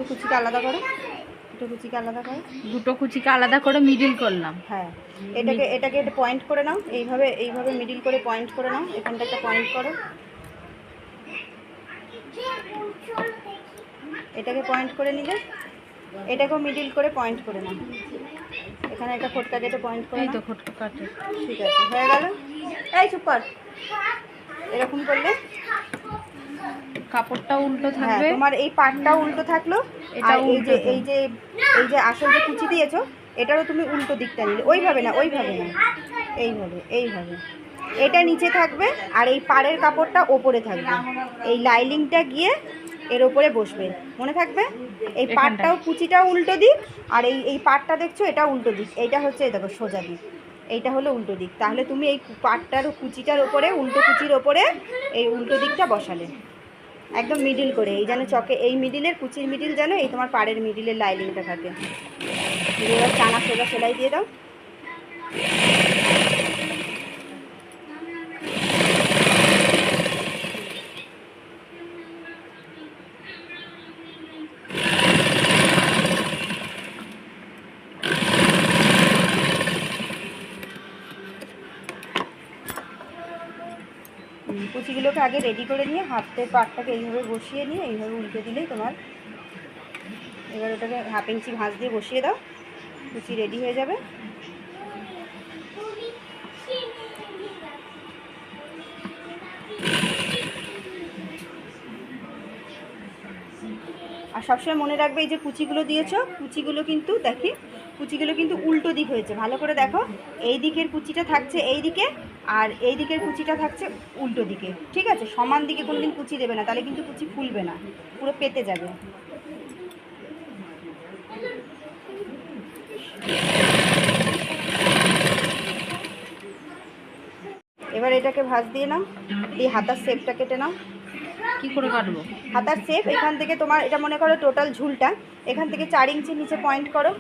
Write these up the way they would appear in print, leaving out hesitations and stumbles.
কুচিকে আলাদা করো, দুটো কুচিকে আলাদা করো, দুটো কুচিকে আলাদা করে মিডিল করলাম। হ্যাঁ, এটাকে একটা পয়েন্ট করে নাও, এইভাবে মিডিল করে পয়েন্ট করে নাও। এখানটা একটা পয়েন্ট করো, এটাকে পয়েন্ট করে নিলে এটাকেও মিডিল করে পয়েন্ট করে নাও। এখানে একটা খোটকা কেটে পয়েন্ট করে এই তো খোটকা কাটে। ঠিক আছে, হয়ে গেল। এই চুপ কর। এরকম করলে কাপড়টা উল্টো থাকবে, তোমার এই পাটটাও উল্টো থাকলো। আর এই যে আসল যে কুচি দিয়েছো এটারও তুমি উল্টো দিকটা নিলে, ওইভাবে না এইভাবে এটা নিচে থাকবে আর এই পাড়ের কাপড়টা ওপরে থাকবে। এই লাইনিংটা গিয়ে এর ওপরে বসবে, মনে থাকবে। এই পাটটাও কুচিটাও উল্টো দিক, আর এই পাটটা দেখছো এটা উল্টো দিক। এইটা হচ্ছে দেখো সোজা দিক, এইটা হলো উল্টো দিক। তাহলে তুমি এই পাটটার কুচিটার ওপরে, উল্টো কুচির ওপরে এই উল্টো দিকটা বসালে একদম মিডিল করে। এই যেন চকে এই মিডিলের কুচির মিডিল যেন এই তোমার পাড়ের মিডিলের লাইনিংটা থাকে। এবার টানা সোজা সেলাই দিয়ে দাও। কুচিগুলোকে আগে রেডি করে নিয়ে হাতের পাটটাকে এইভাবে বসিয়ে নিয়ে এইভাবে উল্টে দিলেই তোমার, এবার ওটাকে 1/2 ইঞ্চি ভাঁজ দিয়ে বসিয়ে দাও, কুচি রেডি হয়ে যাবে। আর সবসময় মনে রাখবে এই যে কুচিগুলো দিয়েছো, কুচিগুলো কিন্তু উল্টো দিক হয়েছে। ভালো করে দেখো, এই দিকের কুচিটা থাকছে এই দিকে, আর এই দিকের কুচিটা থাকছে উল্টো দিকে। ঠিক আছে, সমান দিকে কোনোদিন কুচি দেবে না, তাহলে কিন্তু কুচি ফুলবে না, পুরো পেতে যাবে। এবার এটাকে ভাঁজ দিয়ে নাও, দিয়ে হাতার শেপটা কেটে নাও। কি করে কাটবো? হাতার শেপ এখান থেকে তোমার, এটা মনে করো টোটাল ঝুলটা, এখান থেকে 4 ইঞ্চি নিচে পয়েন্ট করো।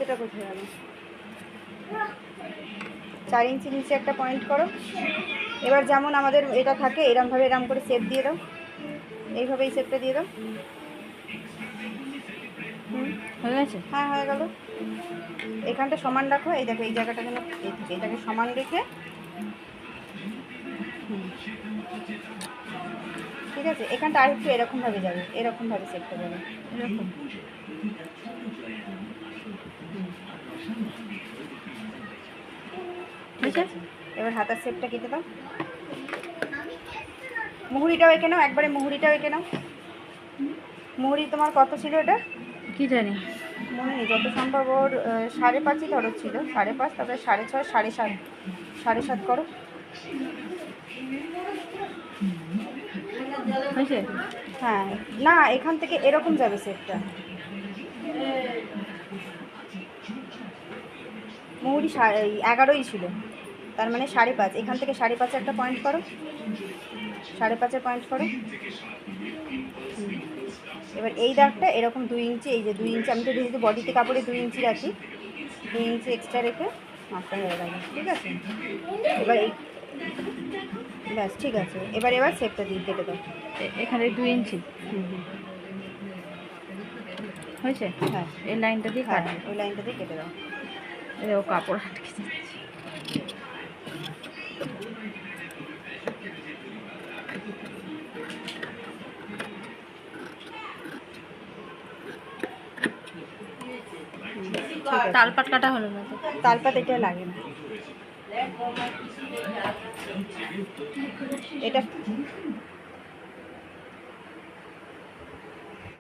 এটা কোথায় যাবে? 4 ইঞ্চি নিচে একটা পয়েন্ট করো। এবার যেমন আমাদের এটা থাকে এরমভাবে এরম করে শেপ দিয়ে দাও, এইভাবে এই শেপটা দিয়ে দাও। হয়ে গেছে? হ্যাঁ, হয়ে গেল। এখানটা সমান রাখো, এই দেখো এই জায়গাটা যেন এটাকে সমান রেখে, ঠিক আছে। এখানটা আর একটু এরকমভাবে যাবে, এরকমভাবে শেপটা যাবে, এরকম। ঠিক আছে, এবার হাতার শেপটা কেটে দাও। মুহুরিটাও এঁকে নাও, একবারে মুহুরিটাও এঁকে নাও। মুহুরি তোমার কত ছিল এটা? কি জানি, মনে নেই। যত সম্ভব ওর 5.5 ধরো ছিল, 5.5, তারপরে 6.5, 7.5, 7.5 করো। হয়েছে? হ্যাঁ, না এখান থেকে এরকম যাবে সেটটা। মুহুরি 11ই ছিল, তার মানে 5.5। এখান থেকে 5.5 একটা পয়েন্ট করো, 5.5 পয়েন্ট করো। এবার এই দাগটা এরকম 2 ইঞ্চি, এই যে 2 ইঞ্চি, আমি তো যেহেতু বডিতে কাপড়ে 2 ইঞ্চি রাখি, 2 ইঞ্চি এক্সট্রা রেখে মাপটা হয়ে গেল। ঠিক আছে, এবার এই ব্যাস, ঠিক আছে। এবার শেপটা দিয়ে কেটে দাও। এখানে 2 ইঞ্চি হয়েছে? হ্যাঁ, এই লাইনটা দিয়ে কাটবে, ওই লাইনটা দিয়ে কেটে দাও। ও কাপড় আটকে যাচ্ছে। তালপাট কাটা হলো না তো? তালপাত এটা লাগে না, এটা